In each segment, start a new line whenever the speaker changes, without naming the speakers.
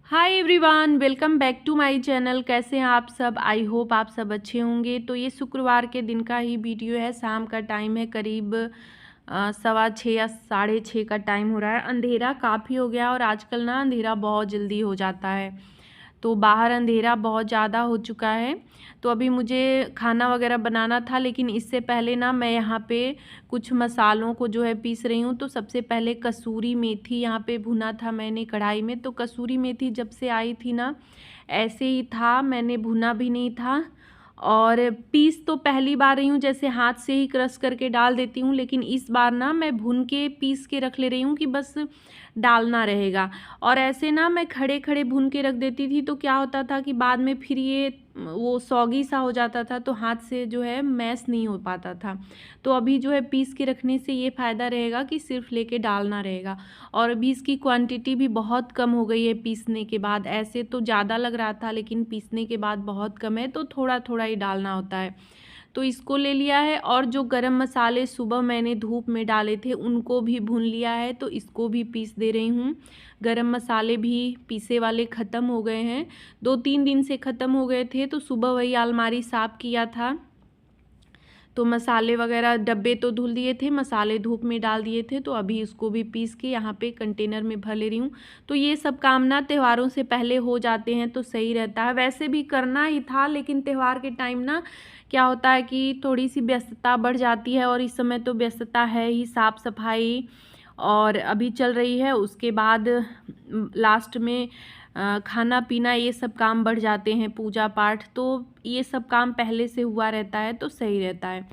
Hi everyone, welcome back to my channel. कैसे हैं आप सब? आई होप आप सब अच्छे होंगे। तो ये शुक्रवार के दिन का ही वीडियो है। शाम का टाइम है, करीब 6:15 या 6:30 का टाइम हो रहा है। अंधेरा काफ़ी हो गया और आजकल ना अंधेरा बहुत जल्दी हो जाता है, तो बाहर अंधेरा बहुत ज़्यादा हो चुका है। तो अभी मुझे खाना वगैरह बनाना था, लेकिन इससे पहले ना मैं यहाँ पे कुछ मसालों को जो है पीस रही हूँ। तो सबसे पहले कसूरी मेथी यहाँ पे भुना था मैंने कढ़ाई में। तो कसूरी मेथी जब से आई थी ना ऐसे ही था, मैंने भुना भी नहीं था। और पीस तो पहली बार रही हूँ, जैसे हाथ से ही क्रश करके डाल देती हूँ, लेकिन इस बार ना मैं भुन के पीस के रख ले रही हूँ कि बस डालना रहेगा। और ऐसे ना मैं खड़े खड़े भून के रख देती थी, तो क्या होता था कि बाद में फिर ये वो सौगी सा हो जाता था, तो हाथ से जो है मैश नहीं हो पाता था। तो अभी जो है पीस के रखने से ये फ़ायदा रहेगा कि सिर्फ लेके डालना रहेगा। और अभी इसकी क्वांटिटी भी बहुत कम हो गई है पीसने के बाद। ऐसे तो ज़्यादा लग रहा था, लेकिन पीसने के बाद बहुत कम है, तो थोड़ा थोड़ा ही डालना होता है। तो इसको ले लिया है। और जो गरम मसाले सुबह मैंने धूप में डाले थे उनको भी भून लिया है, तो इसको भी पीस दे रही हूँ। गरम मसाले भी पीसे वाले ख़त्म हो गए हैं, 2-3 दिन से ख़त्म हो गए थे। तो सुबह वही अलमारी साफ़ किया था, तो मसाले वगैरह डब्बे तो धुल दिए थे, मसाले धूप में डाल दिए थे। तो अभी इसको भी पीस के यहाँ पे कंटेनर में भर ले रही हूँ। तो ये सब काम ना त्योहारों से पहले हो जाते हैं तो सही रहता है। वैसे भी करना ही था, लेकिन त्यौहार के टाइम ना क्या होता है कि थोड़ी सी व्यस्तता बढ़ जाती है, और इस समय तो व्यस्तता है ही। साफ़ सफाई और अभी चल रही है, उसके बाद लास्ट में खाना पीना, ये सब काम बढ़ जाते हैं, पूजा पाठ, तो ये सब काम पहले से हुआ रहता है तो सही रहता है।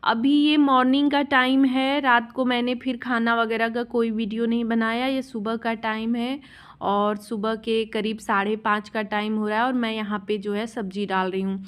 अभी ये मॉर्निंग का टाइम है, रात को मैंने फिर खाना वगैरह का कोई वीडियो नहीं बनाया। ये सुबह का टाइम है और सुबह के करीब 5:30 का टाइम हो रहा है, और मैं यहाँ पे जो है सब्जी डाल रही हूँ।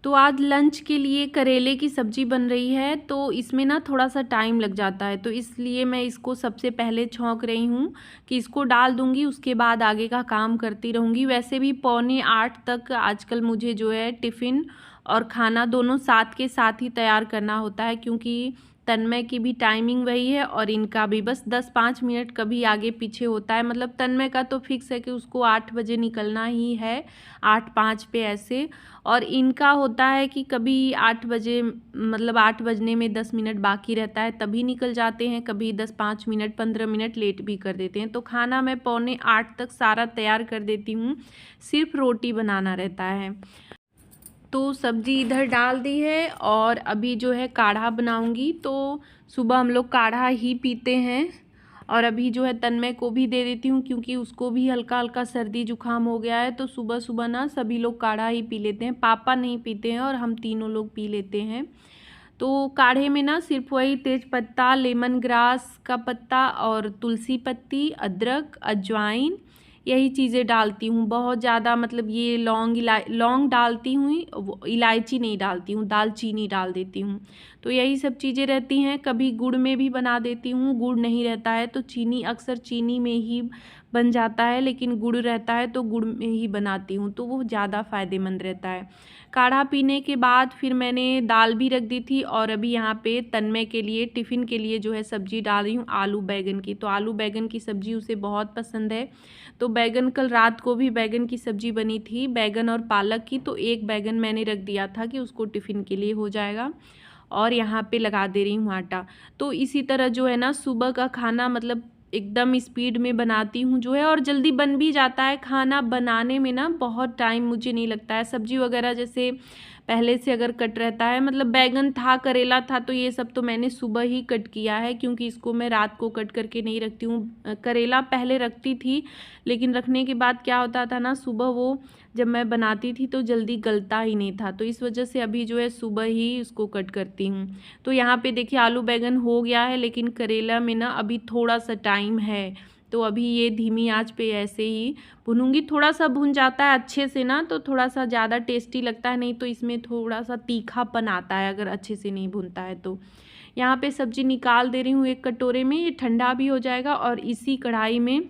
तो आज लंच के लिए करेले की सब्ज़ी बन रही है, तो इसमें ना थोड़ा सा टाइम लग जाता है, तो इसलिए मैं इसको सबसे पहले छौंक रही हूँ कि इसको डाल दूँगी, उसके बाद आगे का काम करती रहूँगी। वैसे भी 7:45 तक आजकल मुझे जो है टिफ़िन और खाना दोनों साथ के साथ ही तैयार करना होता है, क्योंकि तन्मय की भी टाइमिंग वही है और इनका भी बस 10-5 मिनट कभी आगे पीछे होता है। मतलब तन्मय का तो फिक्स है कि उसको 8 बजे निकलना ही है, 8:05 पे ऐसे। और इनका होता है कि कभी 8 बजे, मतलब 8 बजने में 10 मिनट बाकी रहता है तभी निकल जाते हैं, कभी 10-5 मिनट 15 मिनट लेट भी कर देते हैं। तो खाना मैं 7:45 तक सारा तैयार कर देती हूँ, सिर्फ रोटी बनाना रहता है। तो सब्ज़ी इधर डाल दी है और अभी जो है काढ़ा बनाऊंगी। तो सुबह हम लोग काढ़ा ही पीते हैं, और अभी जो है तन्मय को भी दे देती हूँ, क्योंकि उसको भी हल्का हल्का सर्दी जुकाम हो गया है। तो सुबह सुबह ना सभी लोग काढ़ा ही पी लेते हैं, पापा नहीं पीते हैं और हम तीनों लोग पी लेते हैं। तो काढ़े में ना सिर्फ वही तेज पत्ता, लेमन ग्रास का पत्ता और तुलसी पत्ती, अदरक, अजवाइन, यही चीज़ें डालती हूँ। बहुत ज़्यादा मतलब ये लौंग डालती हूँ, इलायची नहीं डालती हूँ, दालचीनी डाल देती हूँ। तो यही सब चीज़ें रहती हैं। कभी गुड़ में भी बना देती हूँ, गुड़ नहीं रहता है तो चीनी, अक्सर चीनी में ही बन जाता है, लेकिन गुड़ रहता है तो गुड़ में ही बनाती हूँ, तो वो ज़्यादा फ़ायदेमंद रहता है। काढ़ा पीने के बाद फिर मैंने दाल भी रख दी थी, और अभी यहाँ पे तन्मय के लिए टिफ़िन के लिए जो है सब्ज़ी डाल रही हूँ आलू बैगन की। तो आलू बैगन की सब्ज़ी उसे बहुत पसंद है। तो बैगन, कल रात को भी बैगन की सब्ज़ी बनी थी, बैगन और पालक की। तो एक बैगन मैंने रख दिया था कि उसको टिफ़िन के लिए हो जाएगा। और यहाँ पे लगा दे रही हूँ आटा। तो इसी तरह जो है ना सुबह का खाना मतलब एकदम स्पीड में बनाती हूँ जो है, और जल्दी बन भी जाता है। खाना बनाने में ना बहुत टाइम मुझे नहीं लगता है। सब्जी वगैरह जैसे पहले से अगर कट रहता है, मतलब बैगन था, करेला था, तो ये सब तो मैंने सुबह ही कट किया है, क्योंकि इसको मैं रात को कट करके नहीं रखती हूँ। करेला पहले रखती थी, लेकिन रखने के बाद क्या होता था ना, सुबह वो जब मैं बनाती थी तो जल्दी गलता ही नहीं था, तो इस वजह से अभी जो है सुबह ही उसको कट करती हूँ। तो यहाँ पे देखिए आलू बैगन हो गया है, लेकिन करेला में ना अभी थोड़ा सा टाइम है, तो अभी ये धीमी आंच पे ऐसे ही भूनूंगी। थोड़ा सा भुन जाता है अच्छे से ना तो थोड़ा सा ज़्यादा टेस्टी लगता है, नहीं तो इसमें थोड़ा सा तीखापन आता है अगर अच्छे से नहीं भुनता है। तो यहाँ पे सब्जी निकाल दे रही हूँ एक कटोरे में, ये ठंडा भी हो जाएगा, और इसी कढ़ाई में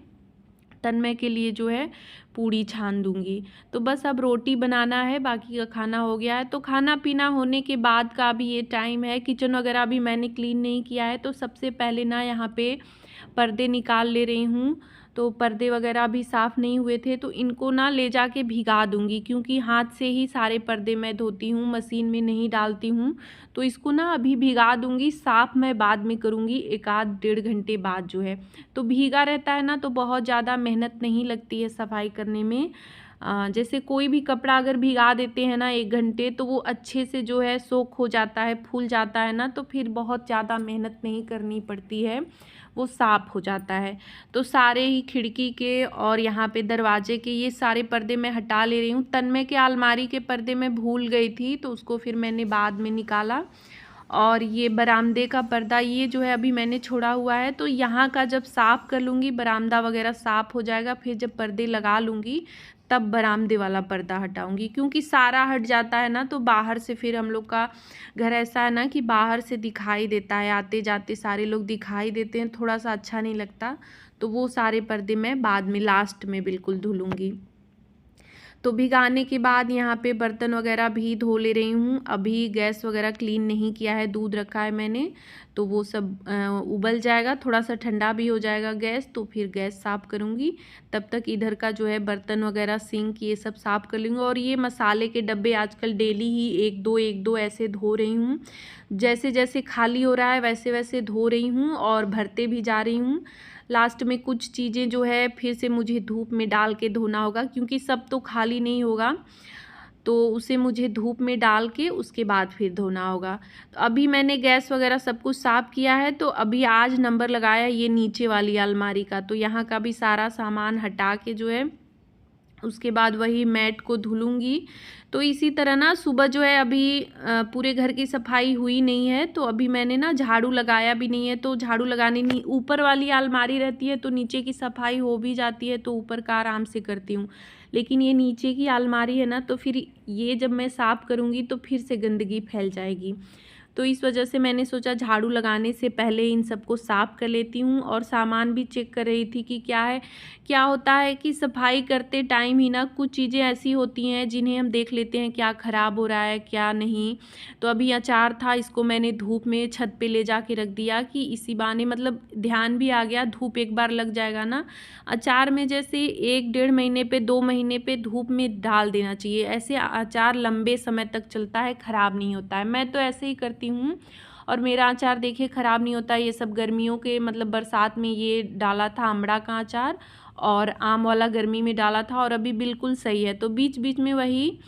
तन्मय के लिए जो है पूड़ी छान दूंगी। तो बस अब रोटी बनाना है, बाकी का खाना हो गया है। तो खाना पीना होने के बाद का भी ये टाइम है। किचन वगैरह भी मैंने क्लीन नहीं किया है, तो सबसे पहले ना यहाँ पे पर्दे निकाल ले रही हूँ। तो पर्दे वगैरह भी साफ़ नहीं हुए थे, तो इनको ना ले जाके भिगा दूँगी, क्योंकि हाथ से ही सारे पर्दे मैं धोती हूँ, मशीन में नहीं डालती हूँ। तो इसको ना अभी भिगा दूँगी, साफ़ मैं बाद में करूँगी 1 आध डेढ़ घंटे बाद जो है। तो भीगा रहता है ना, तो बहुत ज़्यादा मेहनत नहीं लगती है सफाई करने में। जैसे कोई भी कपड़ा अगर भिगा देते हैं ना 1 घंटे, तो वो अच्छे से जो है सोख हो जाता है, फूल जाता है ना, तो फिर बहुत ज़्यादा मेहनत नहीं करनी पड़ती है, वो साफ़ हो जाता है। तो सारे ही खिड़की के और यहाँ पे दरवाजे के ये सारे पर्दे मैं हटा ले रही हूँ। तन्मय के अलमारी के पर्दे मैं भूल गई थी, तो उसको फिर मैंने बाद में निकाला। और ये बरामदे का पर्दा ये जो है अभी मैंने छोड़ा हुआ है, तो यहाँ का जब साफ़ कर लूँगी, बरामदा वगैरह साफ़ हो जाएगा, फिर जब पर्दे लगा लूँगी तब बरामदे वाला पर्दा हटाऊँगी, क्योंकि सारा हट जाता है ना, तो बाहर से फिर हम लोग का घर ऐसा है ना कि बाहर से दिखाई देता है, आते जाते सारे लोग दिखाई देते हैं, थोड़ा सा अच्छा नहीं लगता। तो वो सारे पर्दे मैं बाद में लास्ट में बिल्कुल धुलूँगी। तो भिगाने के बाद यहाँ पे बर्तन वगैरह भी धो ले रही हूँ। अभी गैस वगैरह क्लीन नहीं किया है, दूध रखा है मैंने, तो वो सब उबल जाएगा, थोड़ा सा ठंडा भी हो जाएगा गैस, तो फिर गैस साफ़ करूँगी। तब तक इधर का जो है बर्तन वगैरह सिंक ये सब साफ़ कर लूँगी। और ये मसाले के डब्बे आजकल डेली ही एक दो ऐसे धो रही हूँ। जैसे जैसे खाली हो रहा है वैसे वैसे धो रही हूँ और भरते भी जा रही हूँ। लास्ट में कुछ चीज़ें जो है फिर से मुझे धूप में डाल के धोना होगा, क्योंकि सब तो खाली नहीं होगा, तो उसे मुझे धूप में डाल के उसके बाद फिर धोना होगा। तो अभी मैंने गैस वगैरह सब कुछ साफ़ किया है, तो अभी आज नंबर लगाया ये नीचे वाली अलमारी का, तो यहाँ का भी सारा सामान हटा के जो है उसके बाद वही मैट को धुलूँगी। तो इसी तरह ना सुबह जो है अभी पूरे घर की सफाई हुई नहीं है, तो अभी मैंने ना झाड़ू लगाया भी नहीं है, तो झाड़ू लगाने नहीं, ऊपर वाली अलमारी रहती है तो नीचे की सफाई हो भी जाती है, तो ऊपर का आराम से करती हूँ। लेकिन ये नीचे की अलमारी है ना, तो फिर ये जब मैं साफ़ करूँगी तो फिर से गंदगी फैल जाएगी। तो इस वजह से मैंने सोचा झाड़ू लगाने से पहले इन सबको साफ़ कर लेती हूँ। और सामान भी चेक कर रही थी कि क्या होता है कि सफाई करते टाइम ही ना कुछ चीज़ें ऐसी होती हैं जिन्हें हम देख लेते हैं क्या ख़राब हो रहा है क्या नहीं। तो अभी अचार था, इसको मैंने धूप में छत पे ले जा के रख दिया कि इसी बहाने मतलब ध्यान भी आ गया, धूप एक बार लग जाएगा ना। अचार में जैसे 1 डेढ़ महीने पे 2 महीने पे धूप में डाल देना चाहिए, ऐसे अचार लंबे समय तक चलता है, ख़राब नहीं होता है। मैं तो ऐसे ही करती हूँ और मेरा अचार देखिए ख़राब नहीं होता। ये सब गर्मियों के मतलब बरसात में ये डाला था अमड़ा का अचार, और आम वाला गर्मी में डाला था, और अभी बिल्कुल सही है। तो बीच बीच में वही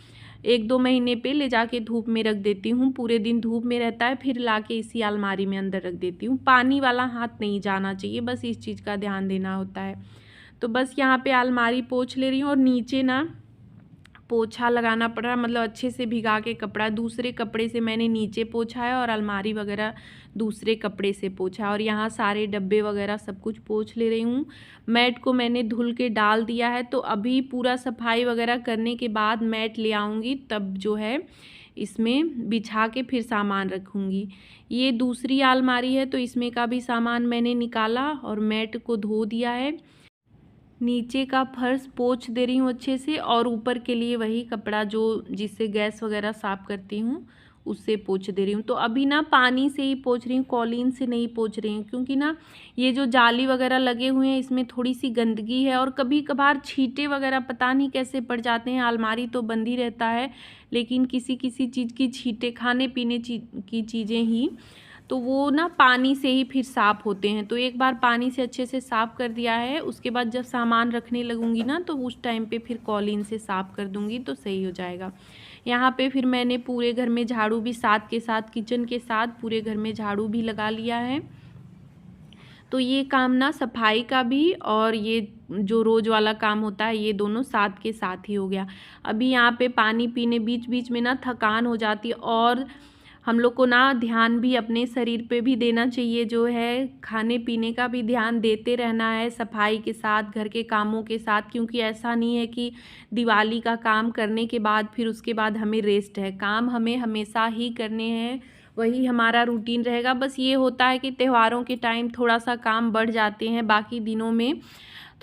1-2 महीने पे ले जाके धूप में रख देती हूँ, पूरे दिन धूप में रहता है, फिर ला के इसी अलमारी में अंदर रख देती हूँ। पानी वाला हाथ नहीं जाना चाहिए, बस इस चीज़ का ध्यान देना होता है। तो बस यहाँ पे अलमारी पोंछ ले रही हूँ, और नीचे ना पोछा लगाना पड़ रहा, मतलब अच्छे से भिगा के कपड़ा दूसरे कपड़े से मैंने नीचे पोंछा है, और अलमारी वगैरह दूसरे कपड़े से पोंछा, और यहाँ सारे डब्बे वगैरह सब कुछ पोंछ ले रही हूँ। मैट को मैंने धुल के डाल दिया है, तो अभी पूरा सफाई वगैरह करने के बाद मैट ले आऊँगी, तब जो है इसमें बिछा के फिर सामान रखूँगी। ये दूसरी अलमारी है, तो इसमें का भी सामान मैंने निकाला और मैट को धो दिया है। नीचे का फर्श पोंछ दे रही हूँ अच्छे से, और ऊपर के लिए वही कपड़ा जो जिससे गैस वगैरह साफ़ करती हूँ उससे पोंछ दे रही हूँ। तो अभी ना पानी से ही पोंछ रही हूँ, कॉलीन से नहीं पोंछ रही हूँ, क्योंकि ना ये जो जाली वगैरह लगे हुए हैं इसमें थोड़ी सी गंदगी है, और कभी कभार छींटे वगैरह पता नहीं कैसे पड़ जाते हैं। अलमारी तो बंद ही रहता है, लेकिन किसी किसी चीज़ की छींटे, खाने पीने की चीज़ें ही, तो वो ना पानी से ही फिर साफ़ होते हैं। तो एक बार पानी से अच्छे से साफ़ कर दिया है, उसके बाद जब सामान रखने लगूंगी ना, तो उस टाइम पे फिर कॉलीन से साफ़ कर दूंगी तो सही हो जाएगा। यहाँ पे फिर मैंने पूरे घर में झाड़ू भी साथ के साथ, किचन के साथ पूरे घर में झाड़ू भी लगा लिया है। तो ये काम ना सफाई का भी और ये जो रोज़ वाला काम होता है, ये दोनों साथ के साथ ही हो गया। अभी यहाँ पे पानी पीने बीच बीच में ना थकान हो जाती है, और हम लोग को ना ध्यान भी अपने शरीर पे भी देना चाहिए, जो है खाने पीने का भी ध्यान देते रहना है सफाई के साथ, घर के कामों के साथ, क्योंकि ऐसा नहीं है कि दिवाली का काम करने के बाद फिर उसके बाद हमें रेस्ट है। काम हमें हमेशा ही करने हैं, वही हमारा रूटीन रहेगा। बस ये होता है कि त्योहारों के टाइम थोड़ा सा काम बढ़ जाते हैं, बाकी दिनों में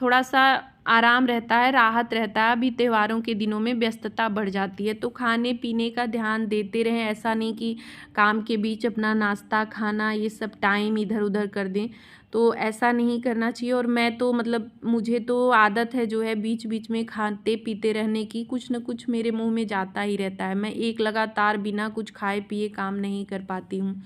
थोड़ा सा आराम रहता है, राहत रहता है। अभी त्योहारों के दिनों में व्यस्तता बढ़ जाती है, तो खाने पीने का ध्यान देते रहें। ऐसा नहीं कि काम के बीच अपना नाश्ता खाना ये सब टाइम इधर उधर कर दें, तो ऐसा नहीं करना चाहिए। और मैं तो मतलब मुझे तो आदत है जो है बीच बीच में खाते पीते रहने की, कुछ न कुछ मेरे मुंह में जाता ही रहता है। मैं एक लगातार बिना कुछ खाए पिए काम नहीं कर पाती हूँ।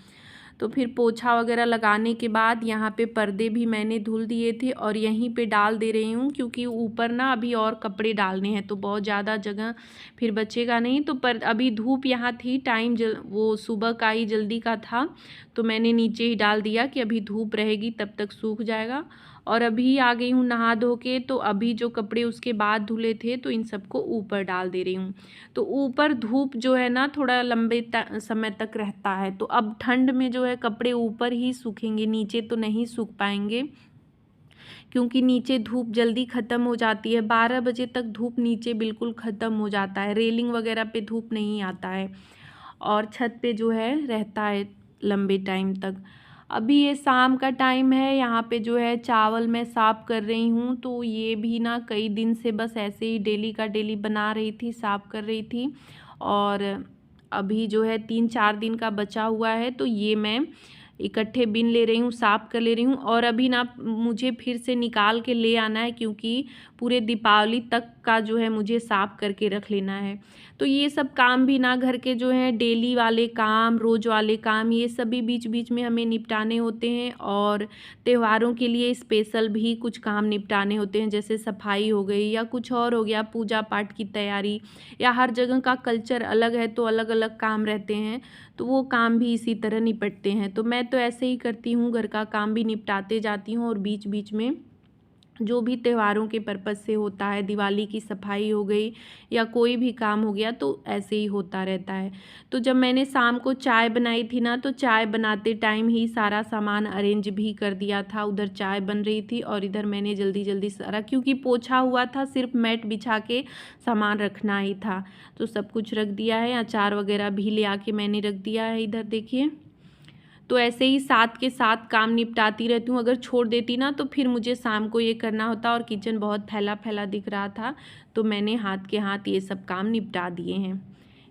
तो फिर पोछा वगैरह लगाने के बाद यहाँ पे पर्दे भी मैंने धुल दिए थे और यहीं पे डाल दे रही हूँ, क्योंकि ऊपर ना अभी और कपड़े डालने हैं, तो बहुत ज़्यादा जगह फिर बचेगा नहीं। तो पर अभी धूप यहाँ थी, टाइम वो सुबह का ही जल्दी का था, तो मैंने नीचे ही डाल दिया कि अभी धूप रहेगी तब तक सूख जाएगा। और अभी आ गई हूँ नहा धो के, तो अभी जो कपड़े उसके बाद धुले थे तो इन सबको ऊपर डाल दे रही हूँ। तो ऊपर धूप जो है ना थोड़ा लंबे समय तक रहता है, तो अब ठंड में जो है कपड़े ऊपर ही सूखेंगे, नीचे तो नहीं सूख पाएंगे, क्योंकि नीचे धूप जल्दी ख़त्म हो जाती है। 12 बजे तक धूप नीचे बिल्कुल ख़त्म हो जाता है, रेलिंग वगैरह पे धूप नहीं आता है और छत पे जो है रहता है लंबे टाइम तक। अभी ये शाम का टाइम है, यहाँ पे जो है चावल मैं साफ़ कर रही हूँ, तो ये भी ना कई दिन से बस ऐसे ही डेली का डेली बना रही थी, साफ़ कर रही थी। और अभी जो है 3-4 दिन का बचा हुआ है, तो ये मैं इकट्ठे बिन ले रही हूँ, साफ़ कर ले रही हूँ। और अभी ना मुझे फिर से निकाल के ले आना है, क्योंकि पूरे दीपावली तक का जो है मुझे साफ़ करके रख लेना है। तो ये सब काम भी ना घर के जो हैं डेली वाले काम, रोज़ वाले काम, ये सभी बीच बीच में हमें निपटाने होते हैं। और त्योहारों के लिए स्पेशल भी कुछ काम निपटाने होते हैं, जैसे सफाई हो गई या कुछ और हो गया, पूजा पाठ की तैयारी, या हर जगह का कल्चर अलग है तो अलग अलग काम रहते हैं, तो वो काम भी इसी तरह निपटते हैं। तो मैं तो ऐसे ही करती हूँ, घर का काम भी निपटाते जाती हूँ और बीच बीच में जो भी त्योहारों के पर्पज़ से होता है, दिवाली की सफाई हो गई या कोई भी काम हो गया, तो ऐसे ही होता रहता है। तो जब मैंने शाम को चाय बनाई थी ना, तो चाय बनाते टाइम ही सारा सामान अरेंज भी कर दिया था। उधर चाय बन रही थी और इधर मैंने जल्दी जल्दी सारा, क्योंकि पोछा हुआ था, सिर्फ मैट बिछा के सामान रखना ही था, तो सब कुछ रख दिया है। अचार वगैरह भी ले आके मैंने रख दिया है इधर, देखिए। तो ऐसे ही साथ के साथ काम निपटाती रहती हूँ। अगर छोड़ देती ना तो फिर मुझे शाम को ये करना होता, और किचन बहुत फैला फैला दिख रहा था, तो मैंने हाथ के हाथ ये सब काम निपटा दिए हैं।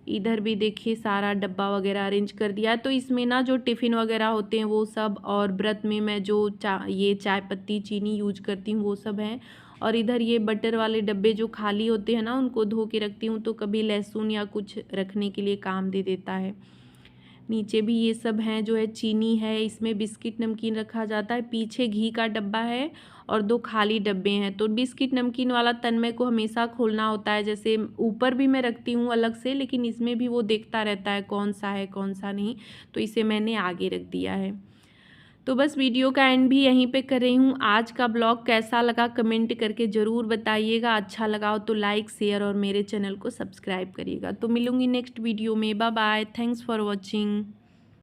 इधर भी देखिए सारा डब्बा वगैरह अरेंज कर दिया है। तो इसमें ना जो टिफ़िन वगैरह होते हैं वो सब, और व्रत में मैं जो ये चाय पत्ती चीनी यूज करती हूँ वो सब हैं। और इधर ये बटर वाले डब्बे जो खाली होते हैं ना, उनको धो के रखती हूँ, तो कभी लहसुन या कुछ रखने के लिए काम दे देता है। नीचे भी ये सब हैं, जो है चीनी है, इसमें बिस्किट नमकीन रखा जाता है, पीछे घी का डब्बा है और 2 खाली डब्बे हैं। तो बिस्किट नमकीन वाला तन्मय को हमेशा खोलना होता है, जैसे ऊपर भी मैं रखती हूँ अलग से, लेकिन इसमें भी वो देखता रहता है कौन सा है कौन सा नहीं, तो इसे मैंने आगे रख दिया है। तो बस वीडियो का एंड भी यहीं पे कर रही हूँ। आज का ब्लॉग कैसा लगा कमेंट करके ज़रूर बताइएगा। अच्छा लगा हो तो लाइक शेयर और मेरे चैनल को सब्सक्राइब करिएगा। तो मिलूँगी नेक्स्ट वीडियो में। Bye bye, thanks for watching.